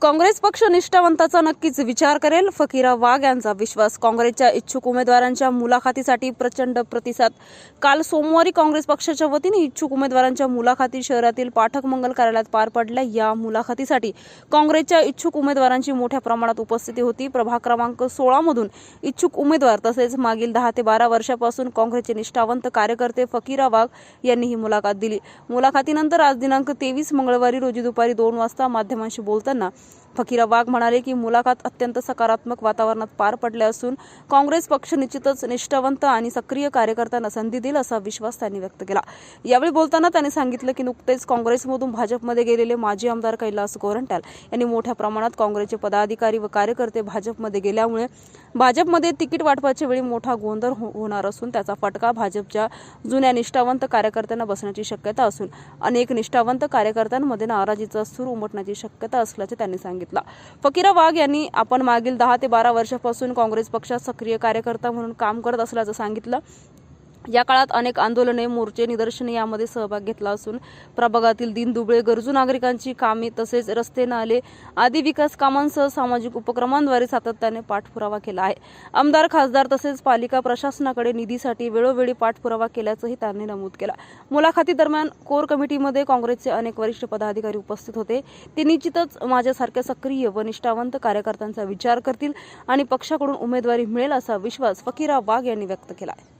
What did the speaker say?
काँग्रेस पक्ष निष्ठावंताचा नक्कीच विचार करेल, फकीरा वाघ यांचा विश्वास. काँग्रेसच्या इच्छुक उमेदवारांच्या मुलाखतीसाठी प्रचंड प्रतिसाद. काल सोमवारी काँग्रेस पक्षाच्या वतीने इच्छुक उमेदवारांच्या मुलाखती शहरातील पाठक मंगल कार्यालयात पार पडल्या. या मुलाखतीसाठी काँग्रेसच्या इच्छुक उमेदवारांची मोठ्या प्रमाणात उपस्थिती होती. प्रभाग क्रमांक 16 मधून इच्छुक उमेदवार तसेच मागील 10 ते 12 वर्षापासून काँग्रेसचे निष्ठावंत कार्यकर्ते फकीरा वाघ यांनी ही मुलाखत दिली. मुलाखतीनंतर आज दिनांक 23 मंगळवारी रोजी दुपारी 2 वाजता माध्यमांशी बोलताना फकीरा वाघ म्हणाले की मुलाखत अत्यंत सकारात्मक वातावरणात पार पडले असून काँग्रेस पक्ष निश्चितच निष्ठावंत आणि सक्रिय कार्यकर्त्यांना संधी देईल असा विश्वास त्यांनी व्यक्त केला. यावेळी बोलताना त्यांनी सांगितलं की नुकतेच काँग्रेसमधून भाजपमध्ये गेलेले माजी आमदार कैलास गोरंट्याल यांनी मोठ्या प्रमाणात काँग्रेसचे पदाधिकारी व कार्यकर्ते भाजपमध्ये गेल्यामुळे भाजपमध्ये तिकीट वाटपाच्या वेळी मोठा गोंधळ होणार असून त्याचा फटका भाजपच्या जुन्या निष्ठावंत कार्यकर्त्यांना बसण्याची शक्यता असून अनेक निष्ठावंत कार्यकर्त्यांमध्ये नाराजीचा सूर उमटण्याची शक्यता असल्याचे त्यांनी सांगितलं. फकीरा वाघ यांनी आपण मागील 10 ते 12 वर्षापासून काँग्रेस पक्षात सक्रिय कार्यकर्ता म्हणून काम करत असल्याचं सांगितलं. या काळात अनेक आंदोलने, मोर्चे, निदर्शने यामध्ये सहभाग घेतला असून प्रभागातील दीनदुबळे गरजू नागरिकांची कामे तसेच रस्ते, नाले आदी विकास कामांसह सामाजिक उपक्रमांद्वारे सातत्याने पाठपुरावा केला आहे. आमदार, खासदार तसेच पालिका प्रशासनाकडे निधीसाठी वेळोवेळी पाठपुरावा केल्याचंही त्यांनी नमूद केलं. मुलाखतीदरम्यान कोर कमिटीमध्ये काँग्रेसचे अनेक वरिष्ठ पदाधिकारी उपस्थित होते. ते निश्चितच माझ्यासारख्या सक्रिय व निष्ठावंत कार्यकर्त्यांचा विचार करतील आणि पक्षाकडून उमेदवारी मिळेल असा विश्वास फकीरा वाघ यांनी व्यक्त केला आहे.